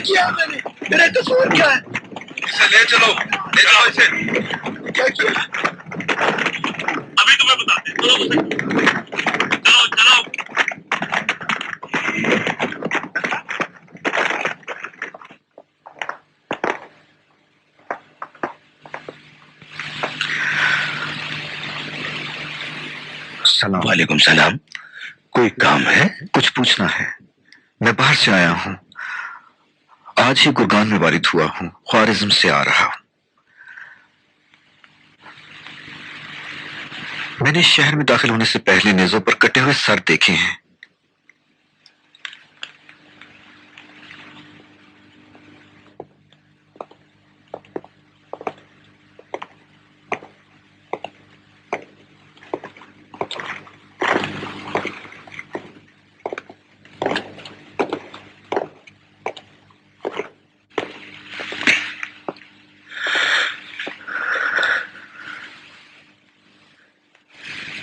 किया मैंने? मेरा कसूर क्या है? इसे ले चलो इसे। क्या किया? अभी तुम्हें बताते हैं। चलो चलो। सलाम। वालेकुम सलाम। कोई काम है? कुछ पूछना है। मैं बाहर से आया हूँ, आज ही गुरगान में वारिद हुआ हूँ, ख्वारिज़्म से आ रहा हूँ। मैंने शहर में दाखिल होने से पहले नेज़ों पर कटे हुए सर देखे हैं।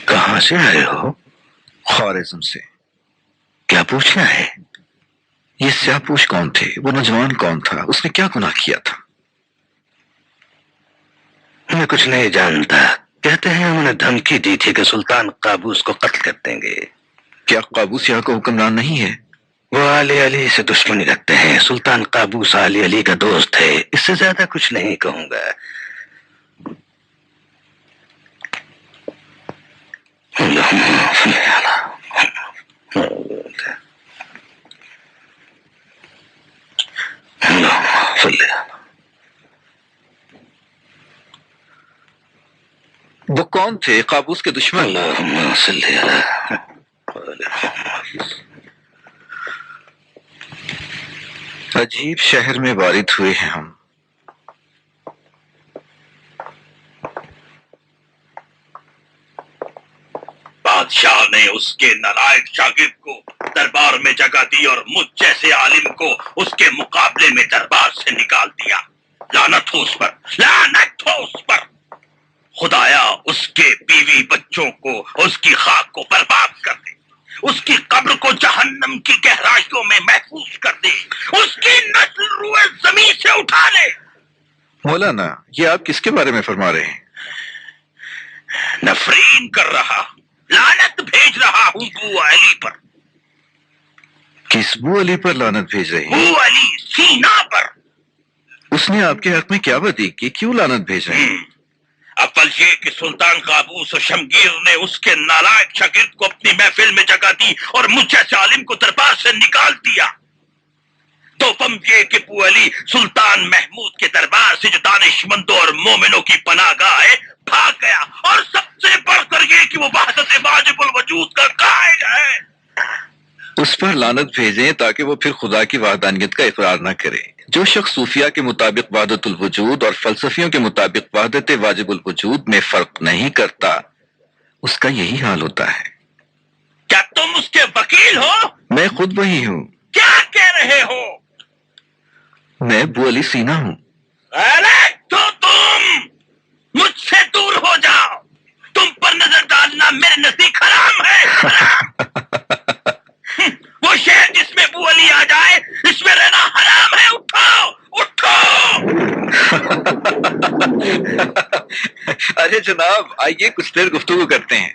कहाँ से आए हो? ख्वारिज़्म से। क्या पूछना है? ये स्याहपोश कौन थे? वो नौजवान कौन था? उसने क्या गुनाह किया था? मैं कुछ नहीं जानता। कहते हैं उन्होंने धमकी दी थी कि सुल्तान काबूस को कत्ल कर देंगे। क्या काबूस यहाँ का हुक्मरान नहीं है? वो आली अली से दुश्मनी रखते हैं। सुल्तान काबूस आली अली का दोस्त है। इससे ज्यादा कुछ नहीं कहूंगा। वो कौन थे? काबूस के दुश्मन? अजीब शहर में वारिद हुए हैं हम। बादशाह ने उसके नालायक शागिर्द को दरबार में जगह दी और मुझ जैसे आलिम को उसके मुकाबले में दरबार से निकाल दिया। लानत हो उस पर, लानत हो उस पर। खुदाया उसके बीवी बच्चों को, उसकी खाक को बर्बाद कर दे, उसकी कब्र को जहन्नम की गहराइयों में महफूज कर दे, उसकी नस्ल रूए जमीन से उठा ले। मौलाना, ये आप किसके बारे में फरमा रहे हैं? नफरीन कर रहा, लानत भेज रहा हूँ बू अली पर। किस बू अली पर लानत भेज रहे हैं? बू अली सीना पर। उसने आपके हक में क्या बदी की? क्यों लानत भेज रहे हैं? अव्वल ये कि सुल्तान काबूस और शमगीर ने उसके नालायक शागिर्द को अपनी महफिल में जगह दी और मुझ जैसे आलिम को दरबार से निकाल दिया। दोपम ये कि बू अली सुल्तान महमूद के दरबार से जो दानिशमंदों और मोमिनों की पनाहगाह है भाग गया, और सबसे बढ़कर ये कि वो वहदत वाजिबुल वजूद का कायल है। उस पर लानत भेजें ताकि वो फिर खुदा की वहदानियत का इकरार न करे। जो शख्स सूफिया के मुताबिक वहदतुल वजूद और फलसफियों के मुताबिक वहदत वाजिबुल वजूद में फर्क नहीं करता, उसका यही हाल होता है। क्या तुम उसके वकील हो? मैं खुद वही हूँ। क्या कह रहे हो? मैं बू अली सीना हूँ। अरे तो तुम मुझसे दूर हो जाओ। तुम पर नजर डालना मेरे नजदीक हराम है। वो शहर जिसमें बू अली आ जाए, इसमें रहना हराम है। उठो उठो। अरे जनाब, आइए कुछ देर गुफ्तगू करते हैं।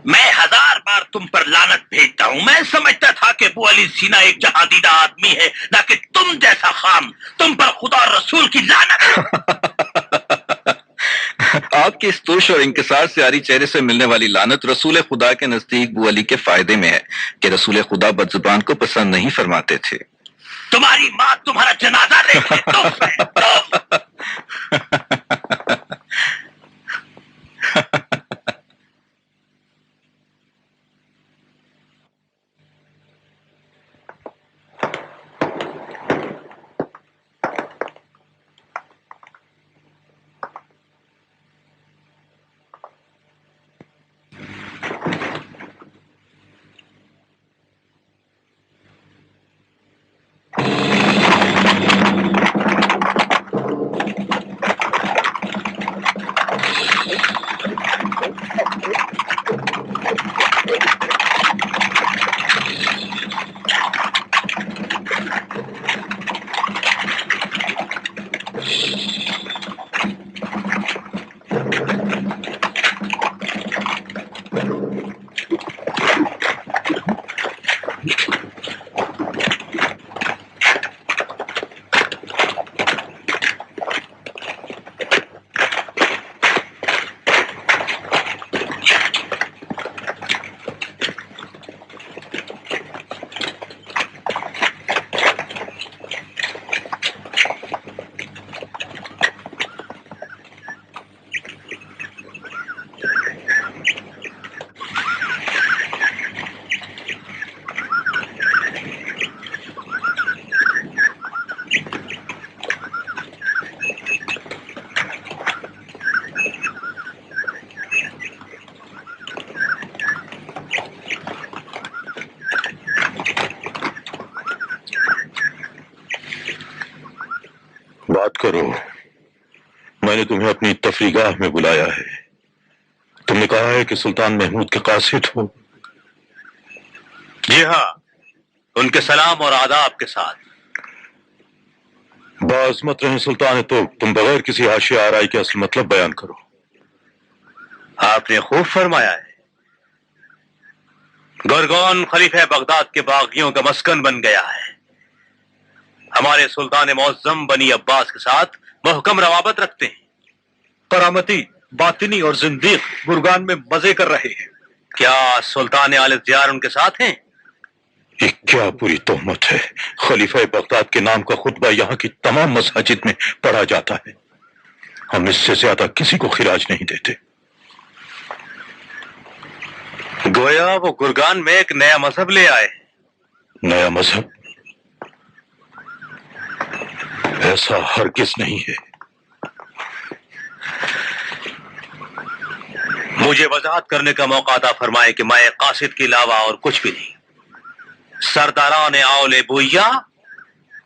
मैं 1000 बार तुम पर लानत भेजता हूँ। मैं समझता था कि बू अली सीना एक जहादीदा आदमी है, ना कि तुम जैसा खाम। तुम पर खुदा और रसूल की लानत। आपके इस तुश और इंकिसार से आरी चेहरे से मिलने वाली लानत रसूल खुदा के नजदीक बू अली के फायदे में है कि रसूल खुदा बदजुबान को पसंद नहीं फरमाते थे। तुम्हारी माँ तुम्हारा जनाजा देखे। याद करो, मैंने तुम्हें अपनी तफरीगाह में बुलाया है। तुमने कहा है कि सुल्तान महमूद के कासिद हो। जी हाँ, उनके सलाम और आदाब के साथ। बाज़मत रहे सुल्तान, तो तुम बगैर किसी हाशिया आराई के असल मतलब बयान करो। आपने खूब फरमाया है। गुरगान खलीफा बगदाद के बागियों का मस्कन बन गया है। हमारे सुल्तान मुअज्जम बनी अब्बास के साथ मुहकम रवाबत रखते हैं। करामती, बातिनी और जिंदीक गुरगान में मजे कर रहे हैं। क्या सुल्तान आले ज़ियार उनके साथ हैं? ये क्या बुरी तोहमत है। खलीफा बगदाद के नाम का खुतबा यहाँ की तमाम मसाजिद में पढ़ा जाता है। हम इससे ज्यादा किसी को खिराज नहीं देते। गोया वो गुरगान में एक नया मजहब ले आए। नया मजहब? ऐसा हरगिज नहीं है। मुझे वजाहत करने का मौका अता फरमाए कि मैं कासिद के अलावा और कुछ भी नहीं। सरदारान औले बुया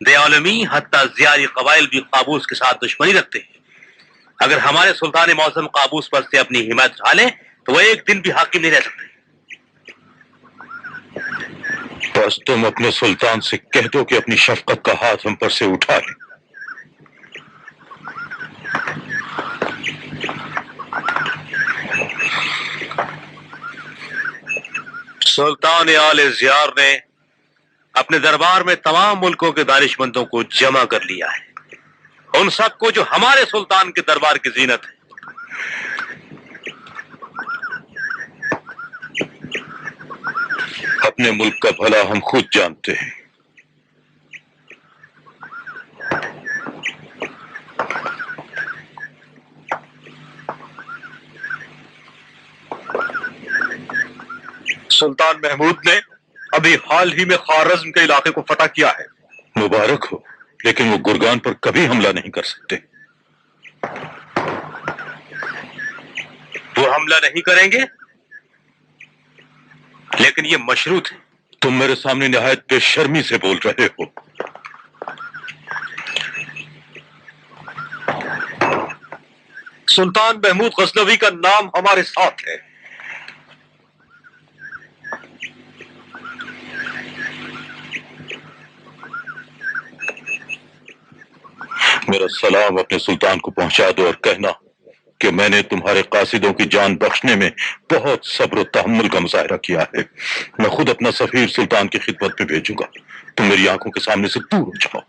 देआलमी हत्ता ज़ियारी कबाइल भी काबूस के साथ दुश्मनी रखते हैं। अगर हमारे सुल्तान मौसम काबूस पर से अपनी हिमायत उठा ले तो वह एक दिन भी हाकिम नहीं रह सकते। बस तुम अपने सुल्तान से कह दो कि अपनी शफकत का हाथ हम पर से उठा ले। सुल्तान आले ज़ियार ने अपने दरबार में तमाम मुल्कों के दानिशमंदों को जमा कर लिया है। उन सबको जो हमारे सुल्तान के दरबार की जीनत है। अपने मुल्क का भला हम खुद जानते हैं। सुल्तान महमूद ने अभी हाल ही में खारज़्म के इलाके को फतह किया है। मुबारक हो, लेकिन वो गुरगान पर कभी हमला नहीं कर सकते। वो हमला नहीं करेंगे, लेकिन ये मशरूत है। तुम मेरे सामने निहायत बेशर्मी से बोल रहे हो। सुल्तान महमूद गजनवी का नाम हमारे साथ है। मेरा सलाम अपने सुल्तान को पहुंचा दो और कहना कि मैंने तुम्हारे कासिदों की जान बख्शने में बहुत सब्र और तहम्मुल का मुजाहरा किया है। मैं खुद अपना सफीर सुल्तान की खिदमत में भेजूंगा। तुम मेरी आंखों के सामने से दूर हो जाओ।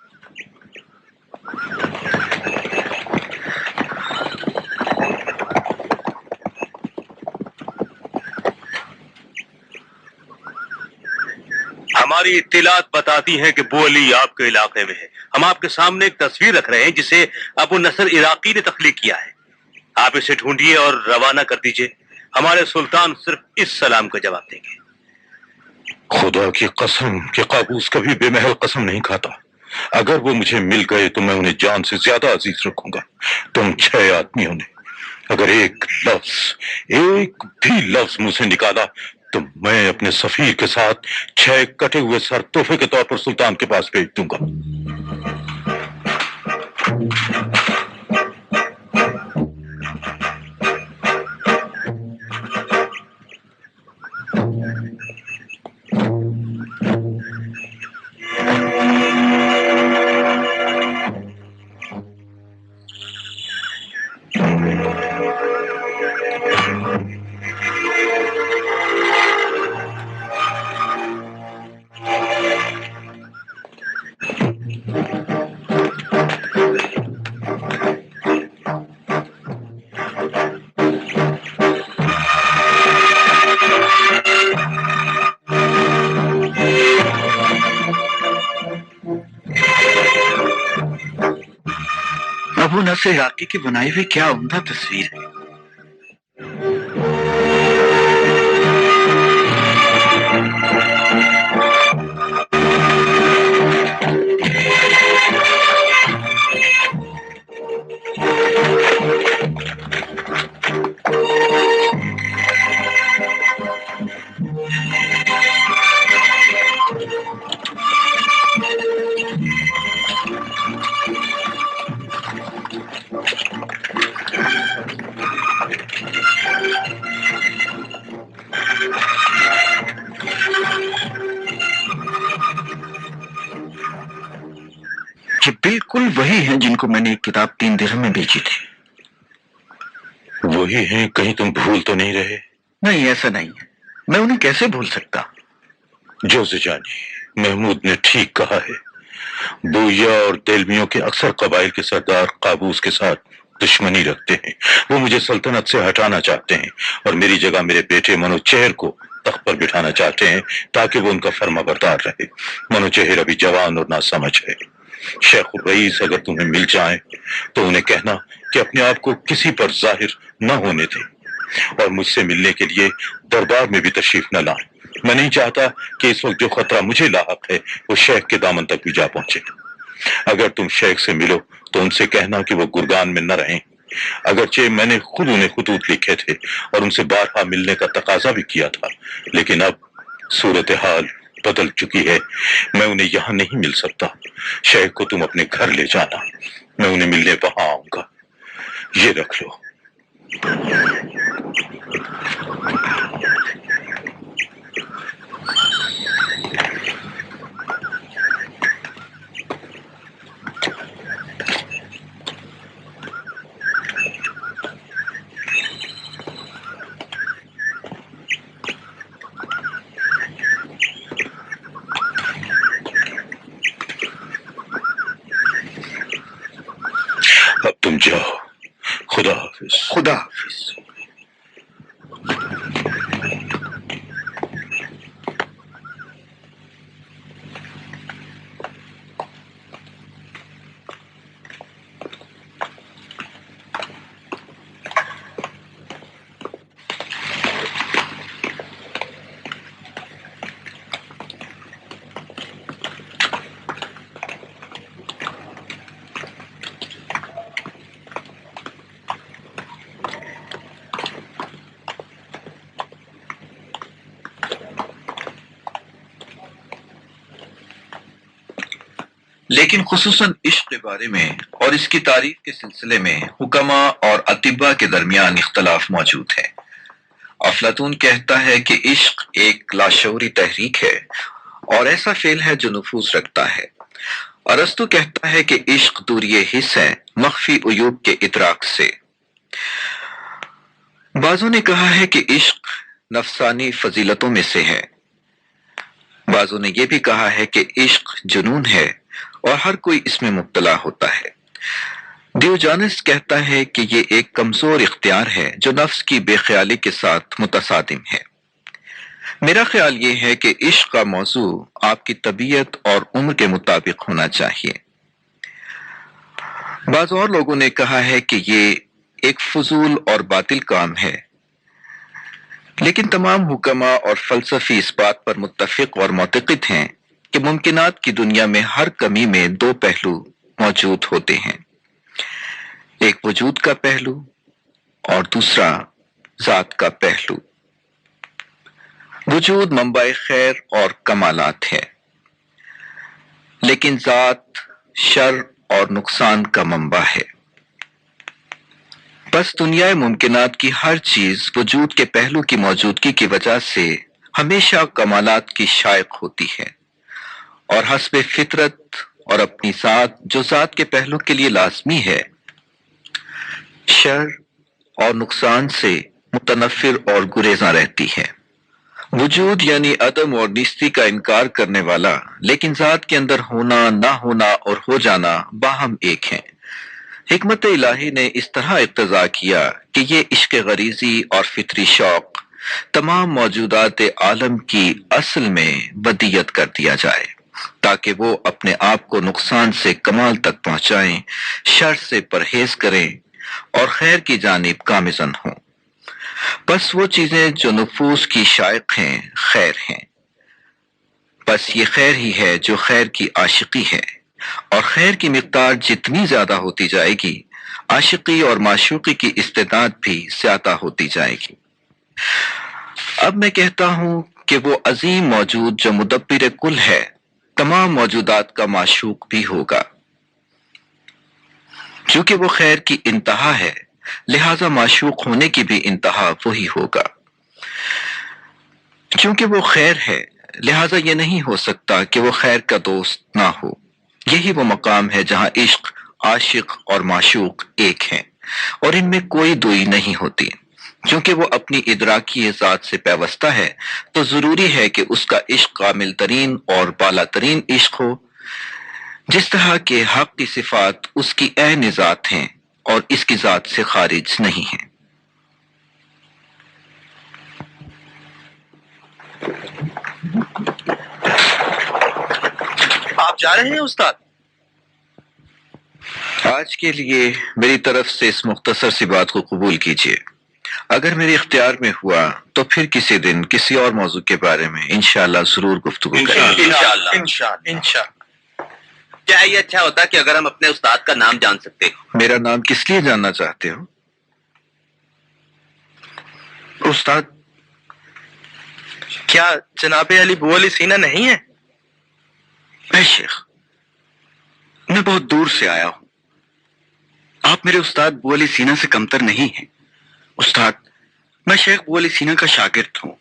हमारी इत्तिलात बताती हैं कि बू अली आपके इलाके में है। हम आपके सामने एक तस्वीर रख रहे हैं जिसे अबू नसर इराकी ने तख्लीक किया है। आप इसे ढूंढिए और रवाना कर दीजिए। हमारे सुल्तान सिर्फ इस सलाम का जवाब देंगे। खुदा की कसम कि काबूस कभी बेमहल कसम नहीं खाता। अगर वो मुझे मिल गए तो मैं उन्हें जान से ज्यादा अजीज रखूंगा। तुम 6 आदमियों ने अगर एक भी लफ्ज मुंह से निकाला तो मैं अपने सफीर के साथ 6 कटे हुए सर तोहफे के तौर पर सुल्तान के पास भेज दूंगा। अबू नसर इराकी की बनाई हुई क्या उम्दा तस्वीर है। जिनको मैंने एक किताब 3 दिरहम में बेची थी। वही हैं? कहीं तुम भूल तो नहीं रहे? नहीं, ऐसा नहीं है। मैं उन्हें कैसे भूल सकता। जोसे जानी, महमूद ने ठीक कहा है। बोया और तेलमियों के अक्सर कबाइल के सरदार काबूस के साथ दुश्मनी रखते हैं। वो मुझे सल्तनत से हटाना चाहते हैं और मेरी जगह मेरे बेटे मनोचेहर को तख्त पर बिठाना चाहते हैं ताकि वो उनका फर्माबरदार रहे। मनोचेहर अभी जवान और नासमझ है। शेख रईस अगर तुम्हें मिल जाए तो उन्हें कहना कि अपने आप को किसी पर जाहिर न होने दें और मुझसे मिलने के लिए दरबार में भी तशरीफ न लाएं। मैं नहीं चाहता कि इस वक्त जो खतरा मुझे लाहक है वो शेख के दामन तक भी जा पहुंचे। अगर तुम शेख से मिलो तो उनसे कहना कि वो गुरगान में न रहें। अगरचे मैंने खुद उन्हें खुतूत लिखे थे और उनसे बारहा मिलने का तकाजा भी किया था, लेकिन अब सूरत हाल बदल चुकी है। मैं उन्हें यहाँ नहीं मिल सकता। शेख को तुम अपने घर ले जाना, मैं उन्हें मिलने वहां आऊंगा। ये रख लो। अब तुम जाओ। खुदा हाफिज। खुदा हाफिज। लेकिन खुसूसन इश्क के बारे में और इसकी तारीफ के सिलसिले में हुक्मा और अतिबा के दरमियान इख्तलाफ मौजूद है। अफलातून कहता है कि इश्क एक लाशऊरी तहरीक है और ऐसा फेल है जो नफूज रखता है। अरस्तु कहता है कि इश्क दूरिये हिस्स है मख्फी उयूब के इतराक से। बाज़ों ने कहा है कि इश्क नफसानी फजीलतों में से है। बाज़ों ने यह भी कहा है कि इश्क जुनून है और हर कोई इसमें मुब्तला होता है। डियोजानिस कहता है कि ये एक कमजोर इख्तियार है जो नफ्स की बेख्याली के साथ मुतसादिम है। मेरा ख्याल ये है कि इश्क का मौजू आपकी तबीयत और उम्र के मुताबिक होना चाहिए। बाज़ और लोगों ने कहा है कि ये एक फजूल और बातिल काम है, लेकिन तमाम हुक्मा और फलसफी इस बात पर मुत्तफिक और मुतक़िद हैं कि मुमकिनात की दुनिया में हर कमी में 2 पहलू मौजूद होते हैं, एक वजूद का पहलू और दूसरा जात का पहलू। वजूद मंबाए खैर और कमालात है, लेकिन जात शर और नुकसान का मंबा है। बस दुनिया मुमकिनात की हर चीज वजूद के पहलू की मौजूदगी की वजह से हमेशा कमालात की शायक होती है और हस्बे फितरत और अपनी जात जो जात के पहलू के लिए लाजमी है, शर और नुकसान से मुतनफिर और गुरेजा रहती है। वजूद यानी अदम और निस्ती का इनकार करने वाला, लेकिन जात के अंदर होना, ना होना और हो जाना बाहम एक हैं। हिकमत इलाही ने इस तरह इक्तजा किया कि ये इश्क गरीजी और फितरी शौक तमाम मौजूदात आलम की असल में बदियत कर दिया जाए ताकि वो अपने आप को नुकसान से कमाल तक पहुंचाएं, शर से परहेज करें और खैर की जानिब गामिज़न हों। बस वो चीजें जो नफूस की शायक हैं खैर हैं। बस ये खैर ही है जो खैर की आशिकी है, और खैर की मिक़दार जितनी ज्यादा होती जाएगी, आशिकी और माशूकी की इस्तेदाद भी ज्यादा होती जाएगी। अब मैं कहता हूं कि वो अजीम मौजूद जो मुदब्बिर कुल है, तमाम मौजूदात का माशूक भी होगा। चूंकि वो खैर की इंतहा है, लिहाजा माशूक होने की भी इंतहा वही होगा। चूंकि वो खैर है, लिहाजा ये नहीं हो सकता कि वो खैर का दोस्त ना हो। यही वो मकाम है जहां इश्क عاشق اور معشوق ایک ہیں اور ان میں کوئی دوئی نہیں ہوتی. چونکہ وہ اپنی ادراکی ذات سے پیوستہ ہے تو ضروری ہے کہ اس کا عشق کامل ترین اور بالا ترین عشق ہو. جس طرح کہ حق کی صفات اس کی عین ذات ہیں اور اس کی ذات سے خارج نہیں ہیں. آپ جا رہے ہیں استاد؟ آج کے لیے میری طرف سے اس مختصر سی بات کو قبول کیجیے. اگر میرے اختیار میں ہوا تو پھر کسی دن کسی اور موضوع کے بارے میں انشاءاللہ ضرور گفتگو کریں گے. انشاءاللہ. کیا یہ اچھا ہوتا کہ اگر ہم اپنے استاد کا نام جان سکتے؟ میرا نام کس لیے جاننا چاہتے ہو؟ استاد کیا جناب علی بو علی سینا نہیں ہے؟ اے شیخ، میں بہت دور سے آیا ہوں. آپ میرے استاد بو علی سینا سے کمتر نہیں ہیں. استاد، میں شیخ بو علی سینا کا شاگرد ہوں.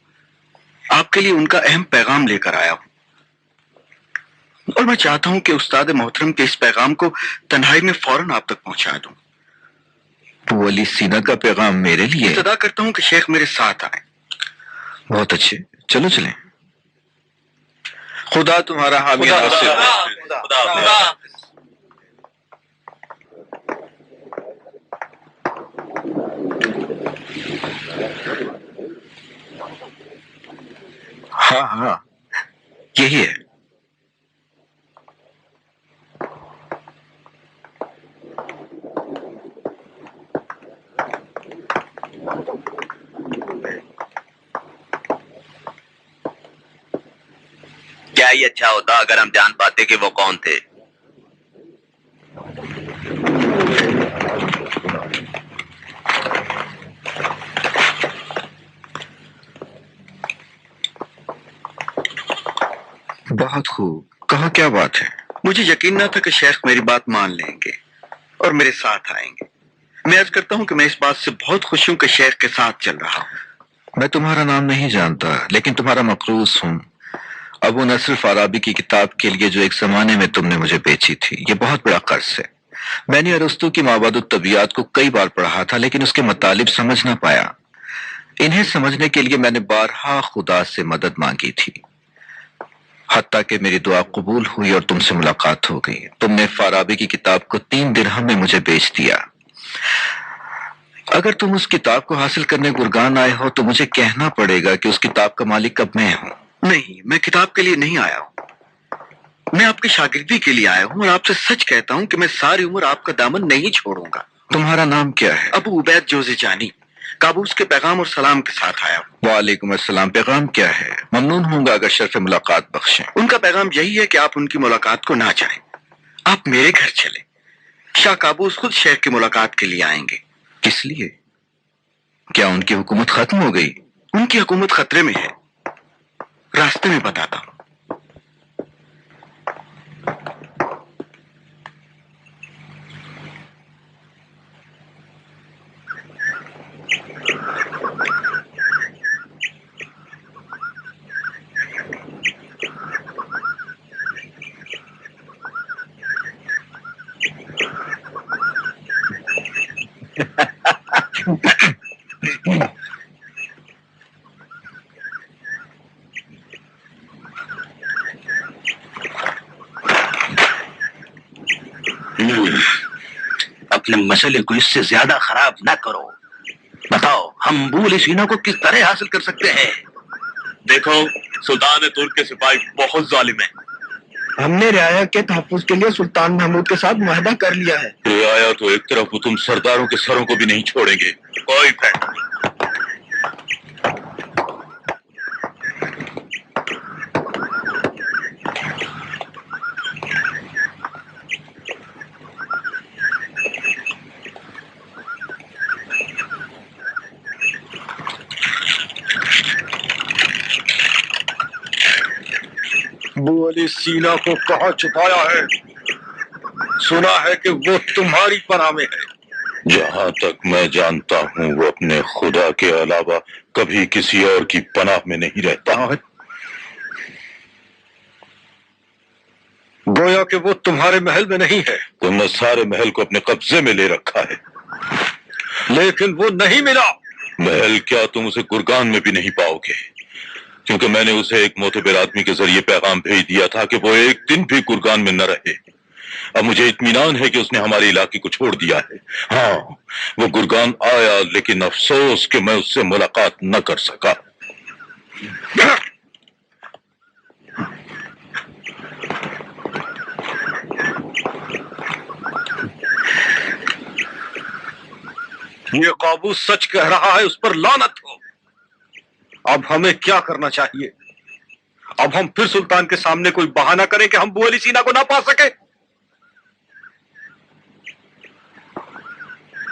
آپ کے لیے ان کا اہم پیغام لے کر آیا ہوں اور میں چاہتا ہوں کہ استاد محترم کے اس پیغام کو تنہائی میں فوراً آپ تک پہنچا دوں. ابو علی سینا کا پیغام میرے لیے؟ ابتدا کرتا ہوں کہ شیخ میرے ساتھ آئیں. بہت اچھے، چلو چلیں. خدا تمہارا حامی ناصر. ہاں ہاں، یہی ہے. کیا یہ اچھا ہوتا اگر ہم جان پاتے کہ وہ کون تھے؟ بہت خوب، کہو کیا بات ہے؟ مجھے یقین نہ تھا کہ شیخ میری بات مان لیں گے اور میرے ساتھ آئیں گے. میں عرض کرتا ہوں کہ میں اس بات سے بہت خوش ہوں کہ شیخ کے ساتھ چل رہا ہوں. میں تمہارا نام نہیں جانتا لیکن تمہارا مقروض ہوں. ابو نصر فارابی کی کتاب کے لیے جو ایک زمانے میں تم نے مجھے بیچی تھی، یہ بہت بڑا قرض ہے. میں نے ارسطو کی مابعد الطبیعیات کو کئی بار پڑھا تھا لیکن اس کے مطالب سمجھ نہ پایا. انہیں سمجھنے کے لیے میں نے بارہا خدا سے مدد مانگی تھی، حتیٰ کہ میری دعا قبول ہوئی اور تم سے ملاقات ہو گئی. تم نے فارابی کی کتاب کو 3 درہم میں مجھے بیچ دیا. اگر تم اس کتاب کو حاصل کرنے گرگان آئے ہو تو مجھے کہنا پڑے گا کہ اس کتاب کا مالک اب میں ہوں. نہیں، میں کتاب کے لیے نہیں آیا ہوں. میں آپ کی شاگردی کے لیے آیا ہوں اور آپ سے سچ کہتا ہوں کہ میں ساری عمر آپ کا دامن نہیں چھوڑوں گا. تمہارا نام کیا ہے؟ ابو عبید جوزجانی. کابوس کے پیغام اور سلام کے ساتھ آیا ہوں. وعلیکم السلام. پیغام کیا ہے؟ ممنون ہوں گا اگر شرف ملاقات بخشیں. ان کا پیغام یہی ہے کہ آپ ان کی ملاقات کو نہ چاہیں. آپ میرے گھر چلیں. شاہ کابوس خود شیخ کی ملاقات کے لیے آئیں گے. کس لیے؟ کیا ان کی حکومت ختم ہو گئی؟ ان کی حکومت خطرے میں ہے. راستے میں بتاتا ہوں. اپنے مسئلے کو اس سے زیادہ خراب نہ کرو. بتاؤ ہم ابو علی سینا کو کس طرح حاصل کر سکتے ہیں؟ دیکھو، سلطان ترک کے سپاہی بہت ظالم ہیں. ہم نے رعایا کے تحفظ کے لیے سلطان محمود کے ساتھ معاہدہ کر لیا ہے. رعایا تو ایک طرف، تم سرداروں کے سروں کو بھی نہیں چھوڑیں گے. کوئی فائدہ نہیں. ابو علی سینا کو کہاں چھپایا ہے؟ سنا ہے کہ وہ تمہاری پناہ میں ہے. جہاں تک میں جانتا ہوں وہ اپنے خدا کے علاوہ کبھی کسی اور کی پناہ میں نہیں رہتا. گویا کہ وہ تمہارے محل میں نہیں ہے. تم نے سارے محل کو اپنے قبضے میں لے رکھا ہے. لیکن وہ نہیں ملا. محل کیا تم اسے گرگان میں بھی نہیں پاؤ گے، کیونکہ میں نے اسے ایک معتبر آدمی کے ذریعے پیغام بھیج دیا تھا کہ وہ ایک دن بھی گرگان میں نہ رہے. اب مجھے اطمینان ہے کہ اس نے ہمارے علاقے کو چھوڑ دیا ہے. ہاں، وہ گرگان آیا، لیکن افسوس کہ میں اس سے ملاقات نہ کر سکا. یہ قابوس سچ کہہ رہا ہے، اس پر لعنت ہو. اب ہمیں کیا کرنا چاہیے؟ اب ہم پھر سلطان کے سامنے کوئی بہانہ کریں کہ ہم ابو علی سینا کو نہ پا سکے؟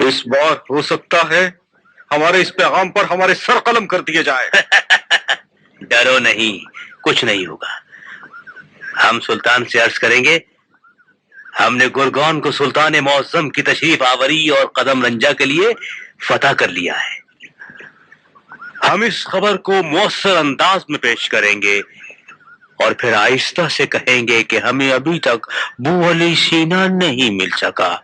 اس بار ہو سکتا ہے ہمارے اس پیغام پر ہمارے سر قلم کر دیے جائے. ڈرو نہیں، کچھ نہیں ہوگا. ہم سلطان سے عرض کریں گے ہم نے گرگان کو سلطان معظم کی تشریف آوری اور قدم رنجا کے لیے فتح کر لیا ہے. ہم اس خبر کو مؤثر انداز میں پیش کریں گے اور پھر آہستہ سے کہیں گے کہ ہمیں ابھی تک ابو علی سینا نہیں مل سکا.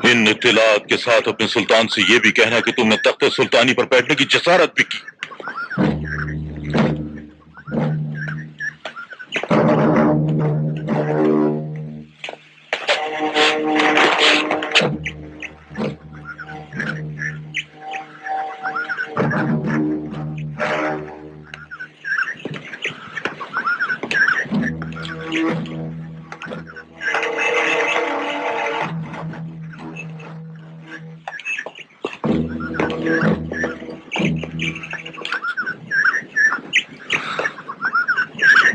ان اطلاعات کے ساتھ اپنے سلطان سے یہ بھی کہنا کہ تم نے تخت سلطانی پر بیٹھنے کی جسارت بھی کی.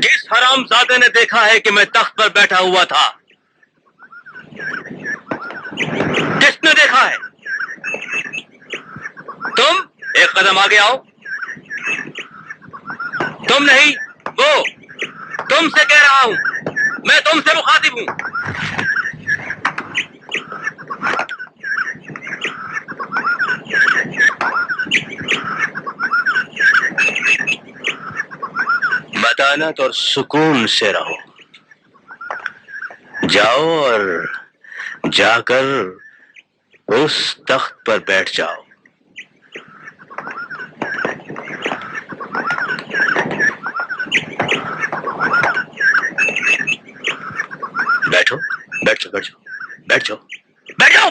جس حرامزادے نے دیکھا ہے کہ میں تخت پر بیٹھا ہوا تھا، کس نے دیکھا ہے؟ تم ایک قدم آگے آؤ. تم نہیں، وہ. تم سے کہہ رہا ہوں، میں تم سے مخاطب ہوں. متانت اور سکون سے رہو. جاؤ اور جا کر اس تخت پر بیٹھ جاؤ. بیٹھو بیٹھ جاؤ بیٹھ جاؤ بیٹھ جاؤ بیٹھ جاؤ.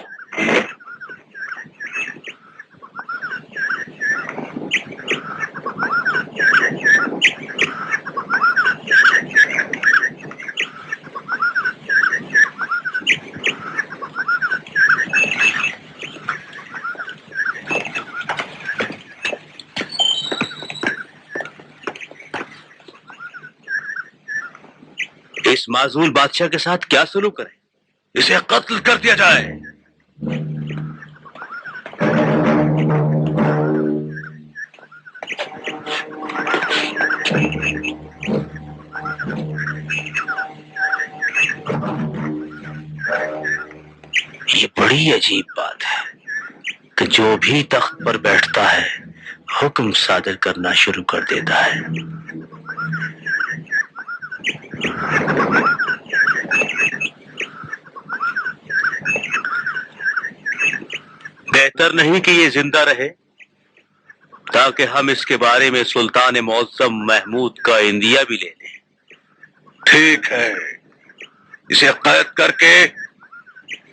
اس معزول بادشاہ کے ساتھ کیا سلوک کریں؟ اسے قتل کر دیا جائے. یہ بڑی عجیب بات ہے کہ جو بھی تخت پر بیٹھتا ہے حکم صادر کرنا شروع کر دیتا ہے. بہتر نہیں کہ یہ زندہ رہے تاکہ ہم اس کے بارے میں سلطان معظم محمود کا عندیہ بھی لے لیں. ٹھیک ہے، اسے قید کر کے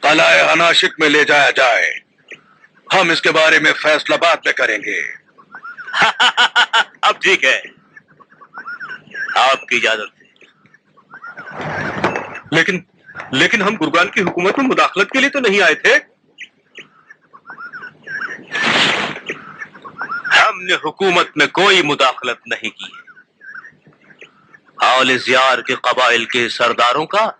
قلعہ عناشک میں لے جایا جائے. ہم اس کے بارے میں فیصلہ بعد میں کریں گے. اب ٹھیک ہے، آپ کی اجازت ہے. لیکن ہم گرگان کی حکومت میں مداخلت کے لیے تو نہیں آئے تھے. ہم نے حکومت میں کوئی مداخلت نہیں کی. آل زیار کے قبائل کے سرداروں کا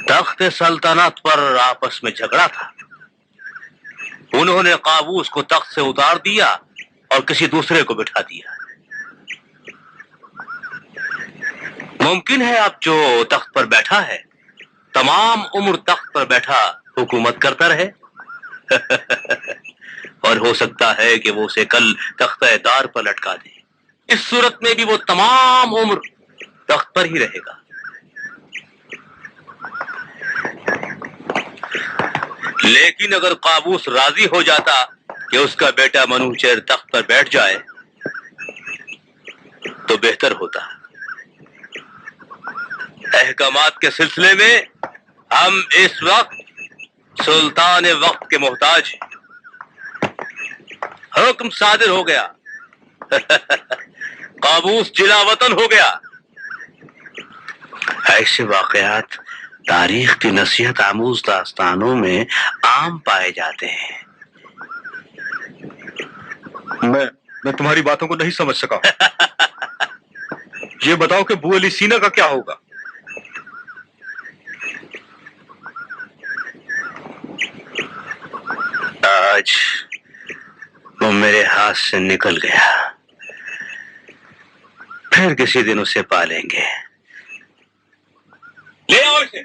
تخت سلطنت پر آپس میں جھگڑا تھا. انہوں نے قابوس کو تخت سے اتار دیا اور کسی دوسرے کو بٹھا دیا. ممکن ہے اب جو تخت پر بیٹھا ہے تمام عمر تخت پر بیٹھا حکومت کرتا رہے. اور ہو سکتا ہے کہ وہ اسے کل تختہ دار پر لٹکا دے. اس صورت میں بھی وہ تمام عمر تخت پر ہی رہے گا. لیکن اگر قابوس راضی ہو جاتا کہ اس کا بیٹا منوچہر تخت پر بیٹھ جائے تو بہتر ہوتا. احکامات کے سلسلے میں ہم اس وقت سلطان وقت کے محتاج ہیں. حکم صادر ہو گیا. قابوس جلا وطن ہو گیا. ایسے واقعات تاریخ کی نصیحت آموز داستانوں میں عام پائے جاتے ہیں. میں تمہاری باتوں کو نہیں سمجھ سکا. یہ بتاؤ کہ ابو علی سینا کا کیا ہوگا؟ آج وہ میرے ہاتھ سے نکل گیا. پھر کسی دن اسے پالیں گے. لے آؤ اسے.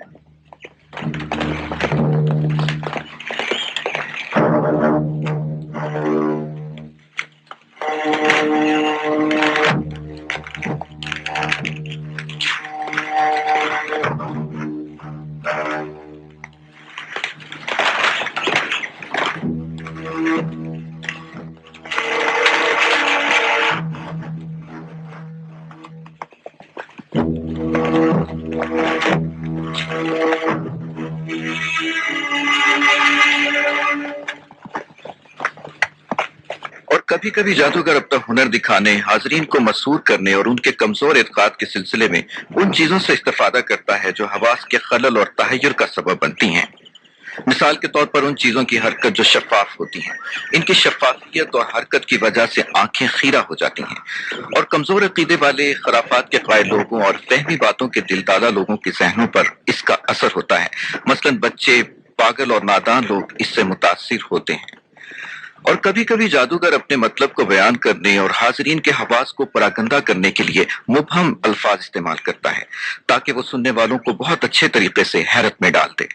کبھی کبھی جادوگر اپنا ہنر دکھانے، حاضرین کو مسحور کرنے اور ان کے کمزور اعتقاد کے سلسلے میں ان چیزوں سے استفادہ کرتا ہے جو حواس کے خلل اور تحیر کا سبب بنتی ہیں. مثال کے طور پر ان چیزوں کی حرکت جو شفاف ہوتی ہیں. ان کی شفافیت اور حرکت کی وجہ سے آنکھیں خیرہ ہو جاتی ہیں اور کمزور عقیدے والے، خرافات کے قائل لوگوں اور فہمی باتوں کے دلدادہ لوگوں کے ذہنوں پر اس کا اثر ہوتا ہے. مثلاً بچے، پاگل اور نادان لوگ اس سے متاثر ہوتے ہیں. اور کبھی کبھی جادوگر اپنے مطلب کو بیان کرنے اور حاضرین کے حواس کو پراگندہ کرنے کے لیے مبہم الفاظ استعمال کرتا ہے تاکہ وہ سننے والوں کو بہت اچھے طریقے سے حیرت میں ڈال دے.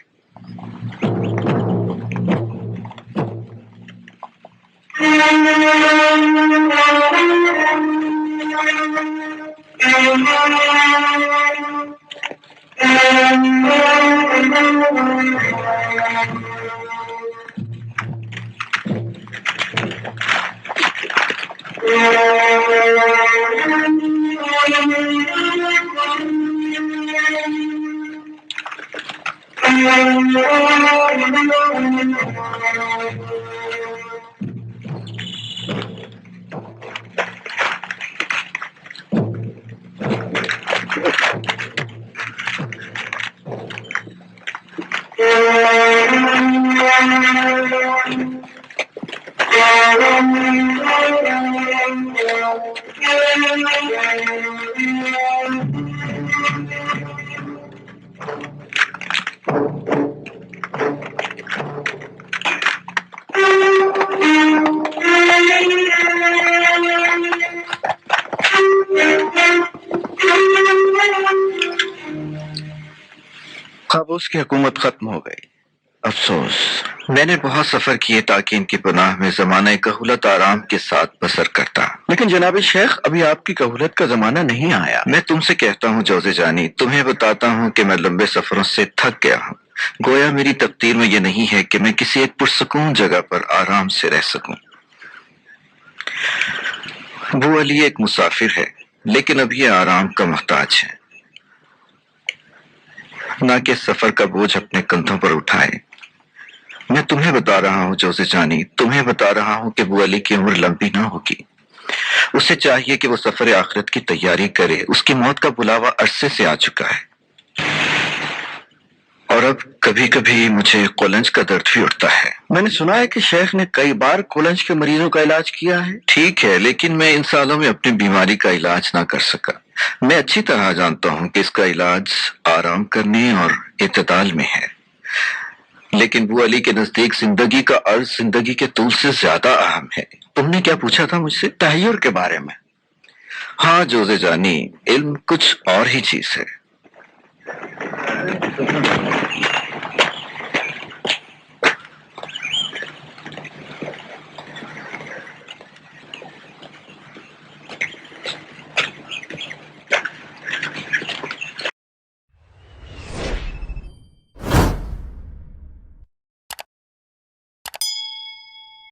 قابوس کی حکومت ختم ہو گئی. افسوس، میں نے بہت سفر کیے تاکہ ان کی پناہ میں زمانہ کہولت آرام کے ساتھ بسر کرتا. لیکن جناب شیخ، ابھی آپ کی کہولت کا زمانہ نہیں آیا. میں تم سے کہتا ہوں جوزے جانی، تمہیں بتاتا ہوں کہ میں لمبے سفروں سے تھک گیا ہوں. گویا میری تقدیر میں یہ نہیں ہے کہ میں کسی ایک پرسکون جگہ پر آرام سے رہ سکوں. ابو علی ایک مسافر ہے لیکن اب یہ آرام کا محتاج ہے، نہ کہ سفر کا بوجھ اپنے کندھوں پر اٹھائے. میں تمہیں بتا رہا ہوں جوزے جانی، تمہیں بتا رہا ہوں کہ ابو علی کی عمر لمبی نہ ہوگی. اسے چاہیے کہ وہ سفر آخرت کی تیاری کرے. اس کی موت کا بلاوا عرصے سے آ چکا ہے اور اب کبھی کبھی مجھے قولنج کا درد بھی اٹھتا ہے. میں نے سنا ہے کہ شیخ نے کئی بار قولنج کے مریضوں کا علاج کیا ہے. ٹھیک ہے، لیکن میں ان سالوں میں اپنی بیماری کا علاج نہ کر سکا. میں اچھی طرح جانتا ہوں کہ اس کا علاج آرام کرنے اور اعتدال میں ہے، لیکن ابو علی کے نزدیک زندگی کا عرض زندگی کے طول سے زیادہ اہم ہے. تم نے کیا پوچھا تھا مجھ سے؟ تحیر کے بارے میں. ہاں جوزے جانی، علم کچھ اور ہی چیز ہے.